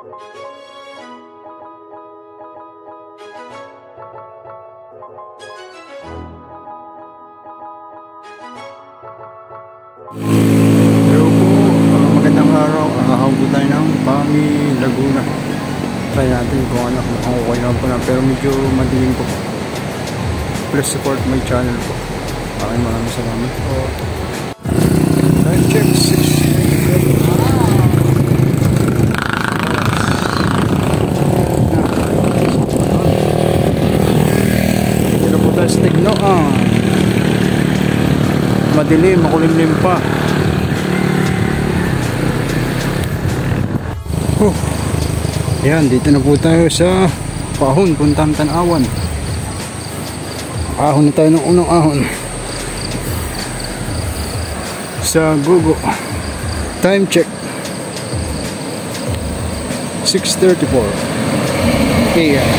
Hello po, magandang araw. Hawag tayo ng PAMI Laguna. Try natin kung ano, kung okay naman po na, pero medyo madilim po. Please support my channel po. Maraming salamat po. Time check 6. Dito po tayo sa Tignoan. Madilim, makulimlim pa. Ayan, dito na po tayo sa Pahon, puntang Tanawan. Ahon na tayo ng unang ahon sa Gugo. Time check 6:34 AM.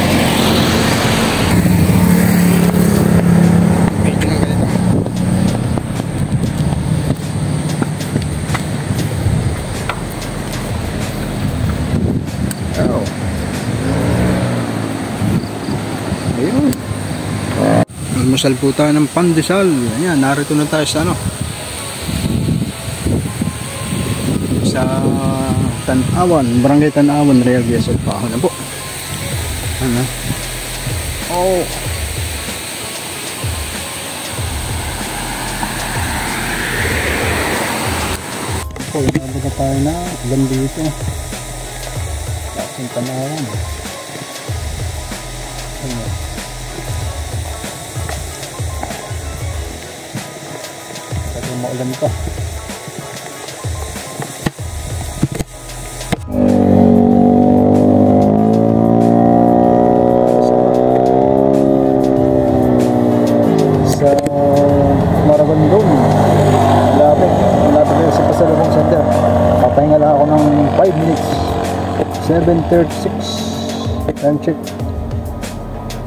Ayun. Almusal po tayo ng pandesal. Ayan, narito na tayo sa sa Tanawan, Barangay Tanawan, Real Gesel pa. Ano po? Ano? Oh. Oh, nabagay tayo na gambito. Sa Tanawan. Ano? Kasi maulan pa. Sa Maragondon, malapit sa Pasalubong Center. Papahinga lang ako ng 5 minutes. 7:36. Time check.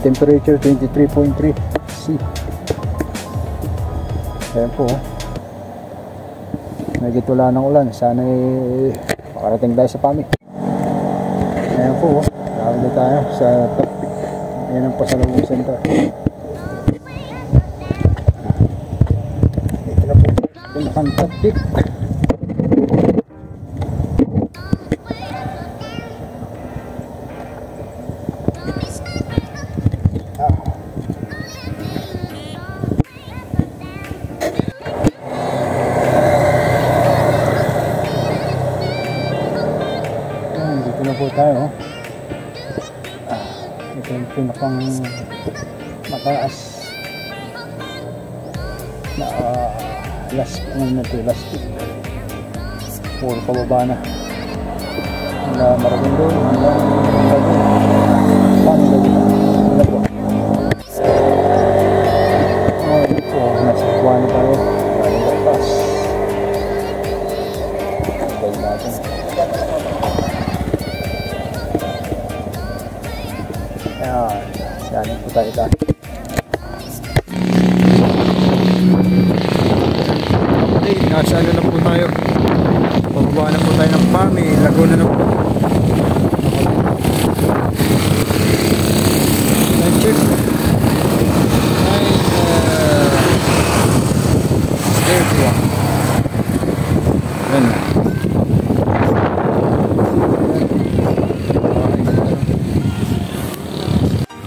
Temperature 23.3 C. Ayan po. Nagit wala ng ulan. Sana makarating tayo sa PAMI. Ayan po. Tawag na tayo sa Top Peak. Ayan ang Pasalubong Center. Ito na po. Ito ang Top Peak. Dito na po tayo. Ito yung pinakang mataas na last peak. Puro pababa na. Mula Maragondon hanggang PAMI Laguna. Ito po. Ito po. Nasa kuha na tayo. Galing batas. Ito natin. Ayan, saling po tayo dahil. Okay, nasa ano na po tayo. Pababa na po tayo ng PAMI Laguna na po. Time check 9:31. Ayan.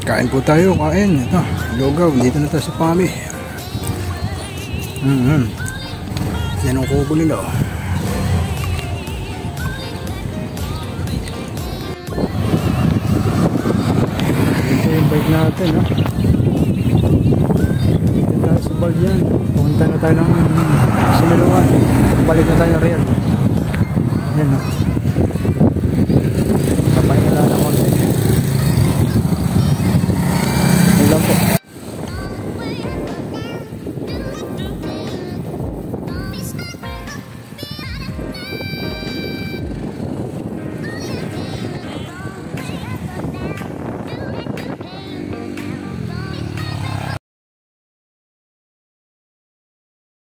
Kain po tayo, kain. Ito, lugaw. Dito na tayo sa PAMI. Yan ang kubo nila. Ito yung bike natin. Dito tayo sa Balyan. Pumunta na tayo ng Siniluan. Balik na tayo ng Real. Yan.